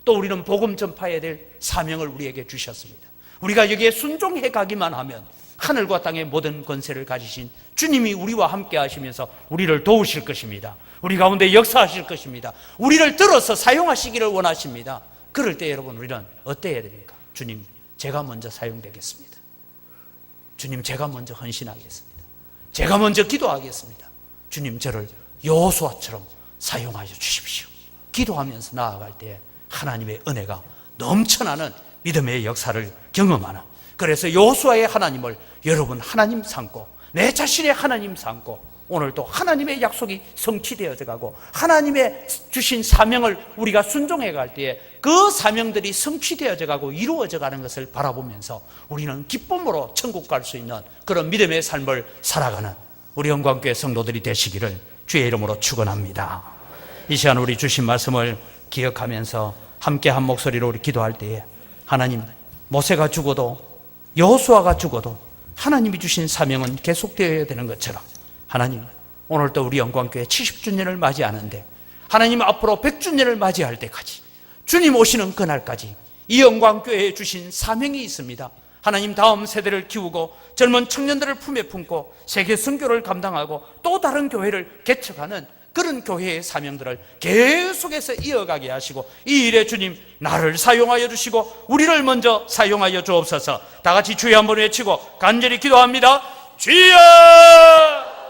또 우리는 복음 전파해야 될 사명을 우리에게 주셨습니다. 우리가 여기에 순종해 가기만 하면 하늘과 땅의 모든 권세를 가지신 주님이 우리와 함께 하시면서 우리를 도우실 것입니다. 우리 가운데 역사하실 것입니다. 우리를 들어서 사용하시기를 원하십니다. 그럴 때 여러분 우리는 어때야 됩니까? 주님, 제가 먼저 사용되겠습니다. 주님, 제가 먼저 헌신하겠습니다. 제가 먼저 기도하겠습니다. 주님, 저를 여호수아처럼 사용하여 주십시오. 기도하면서 나아갈 때 하나님의 은혜가 넘쳐나는 믿음의 역사를 경험하는, 그래서 여호수아의 하나님을 여러분 하나님 삼고 내 자신의 하나님 삼고 오늘도 하나님의 약속이 성취되어져 가고 하나님의 주신 사명을 우리가 순종해 갈 때에 그 사명들이 성취되어져 가고 이루어져 가는 것을 바라보면서 우리는 기쁨으로 천국 갈 수 있는 그런 믿음의 삶을 살아가는 우리 영광교회 성도들이 되시기를 주의 이름으로 축원합니다. 이 시간 우리 주신 말씀을 기억하면서 함께 한 목소리로 우리 기도할 때에 하나님, 모세가 죽어도 여호수아가 죽어도 하나님이 주신 사명은 계속되어야 되는 것처럼 하나님, 오늘도 우리 영광교회 70주년을 맞이하는데 하나님 앞으로 100주년을 맞이할 때까지 주님 오시는 그날까지 이 영광교회에 주신 사명이 있습니다. 하나님, 다음 세대를 키우고 젊은 청년들을 품에 품고 세계 선교를 감당하고 또 다른 교회를 개척하는 그런 교회의 사명들을 계속해서 이어가게 하시고 이 일에 주님 나를 사용하여 주시고 우리를 먼저 사용하여 주옵소서. 다 같이 주여 한번 외치고 간절히 기도합니다. 주여!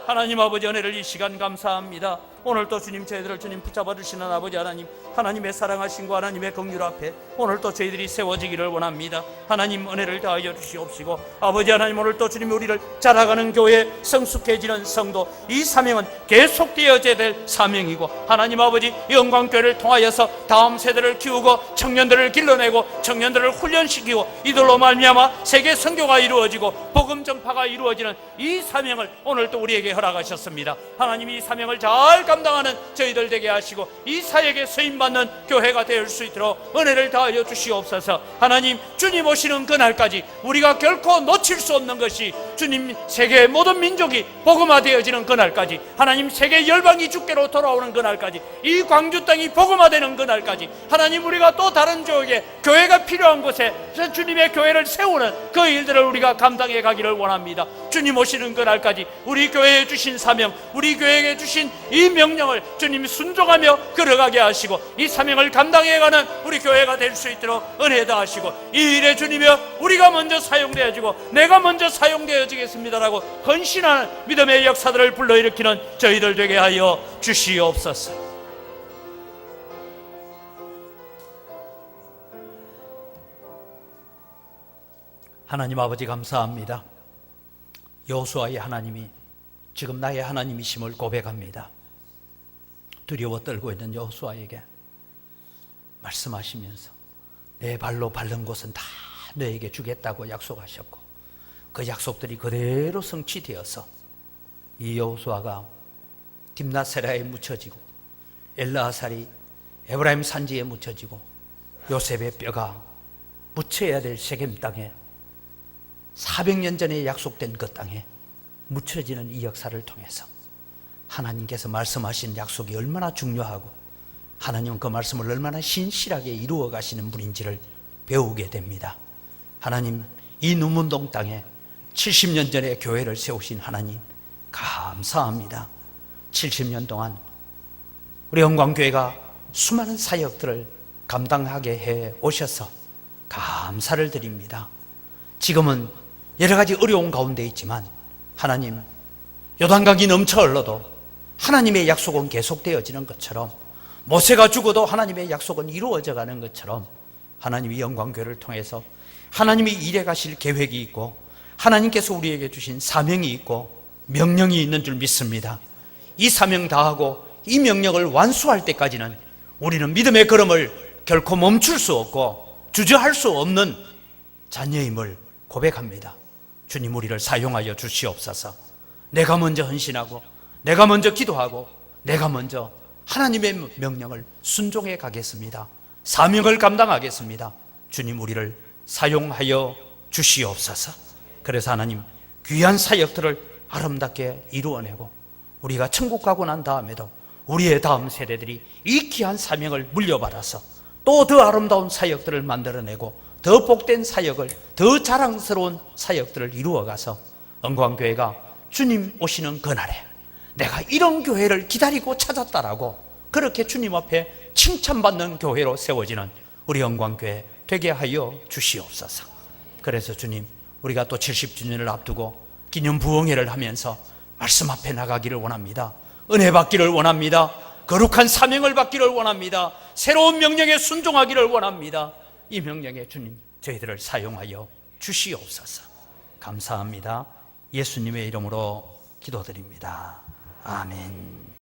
하나님 아버지, 은혜를 이 시간 감사합니다. 오늘도 주님, 저희들을 주님 붙잡아 주시는 아버지 하나님, 하나님의 사랑하심과 하나님의 긍휼 앞에 오늘도 저희들이 세워지기를 원합니다. 하나님, 은혜를 다하여 주시옵시고 아버지 하나님, 오늘도 주님 우리를 자라가는 교회, 성숙해지는 성도, 이 사명은 계속되어져야 될 사명이고 하나님 아버지, 영광교회를 통하여서 다음 세대를 키우고 청년들을 길러내고 청년들을 훈련시키고 이들로 말미암아 세계 선교가 이루어지고 복음 전파가 이루어지는 이 사명을 오늘도 우리에게 허락하셨습니다. 하나님, 이 사명을 잘 감당하는 저희들 되게 하시고 이 사역에 쓰임받는 교회가 될 수 있도록 은혜를 다하여 주시옵소서. 하나님, 주님 오시는 그날까지 우리가 결코 놓칠 수 없는 것이 주님, 세계의 모든 민족이 복음화되어지는 그날까지, 하나님, 세계 열방이 주께로 돌아오는 그날까지, 이 광주 땅이 복음화되는 그날까지 하나님, 우리가 또 다른 지역에 교회가 필요한 곳에 주님의 교회를 세우는 그 일들을 우리가 감당해 가기를 원합니다. 주님 오시는 그날까지 우리 교회에 주신 사명, 우리 교회에 주신 이 명령을 주님 순종하며 걸어가게 하시고 이 사명을 감당해가는 우리 교회가 될 수 있도록 은혜 다하시고 이 일에 주님이여 우리가 먼저 사용되어지고 내가 먼저 사용되어지겠습니다라고 헌신하는 믿음의 역사들을 불러일으키는 저희들 되게 하여 주시옵소서. 하나님 아버지, 감사합니다. 여호수아의 하나님이 지금 나의 하나님이심을 고백합니다. 두려워 떨고 있는 여호수아에게 말씀하시면서 내 발로 밟는 곳은 다 너에게 주겠다고 약속하셨고 그 약속들이 그대로 성취되어서 이 여호수아가 딥나세라에 묻혀지고 엘라하살이 에브라임 산지에 묻혀지고 요셉의 뼈가 묻혀야 될 세겜 땅에 400년 전에 약속된 그 땅에 묻혀지는 이 역사를 통해서 하나님께서 말씀하신 약속이 얼마나 중요하고 하나님은 그 말씀을 얼마나 신실하게 이루어 가시는 분인지를 배우게 됩니다. 하나님, 이 눈문동 땅에 70년 전에 교회를 세우신 하나님 감사합니다. 70년 동안 우리 영광교회가 수많은 사역들을 감당하게 해 오셔서 감사를 드립니다. 지금은 여러 가지 어려운 가운데 있지만 하나님, 요단강이 넘쳐 흘러도 하나님의 약속은 계속되어지는 것처럼 모세가 죽어도 하나님의 약속은 이루어져 가는 것처럼 하나님이 영광교회를 통해서 하나님이 일해 가실 계획이 있고 하나님께서 우리에게 주신 사명이 있고 명령이 있는 줄 믿습니다. 이 사명 다하고 이 명령을 완수할 때까지는 우리는 믿음의 걸음을 결코 멈출 수 없고 주저할 수 없는 자녀임을 고백합니다. 주님, 우리를 사용하여 주시옵소서. 내가 먼저 헌신하고 내가 먼저 기도하고 내가 먼저 하나님의 명령을 순종해 가겠습니다. 사명을 감당하겠습니다. 주님, 우리를 사용하여 주시옵소서. 그래서 하나님, 귀한 사역들을 아름답게 이루어내고 우리가 천국 가고 난 다음에도 우리의 다음 세대들이 이 귀한 사명을 물려받아서 또 더 아름다운 사역들을 만들어내고 더 복된 사역을, 더 자랑스러운 사역들을 이루어가서 영광교회가 주님 오시는 그날에 내가 이런 교회를 기다리고 찾았다라고 그렇게 주님 앞에 칭찬받는 교회로 세워지는 우리 영광교회 되게 하여 주시옵소서. 그래서 주님, 우리가 또 70주년을 앞두고 기념 부흥회를 하면서 말씀 앞에 나가기를 원합니다. 은혜 받기를 원합니다. 거룩한 사명을 받기를 원합니다. 새로운 명령에 순종하기를 원합니다. 이 명령에 주님, 저희들을 사용하여 주시옵소서. 감사합니다. 예수님의 이름으로 기도드립니다. 아멘.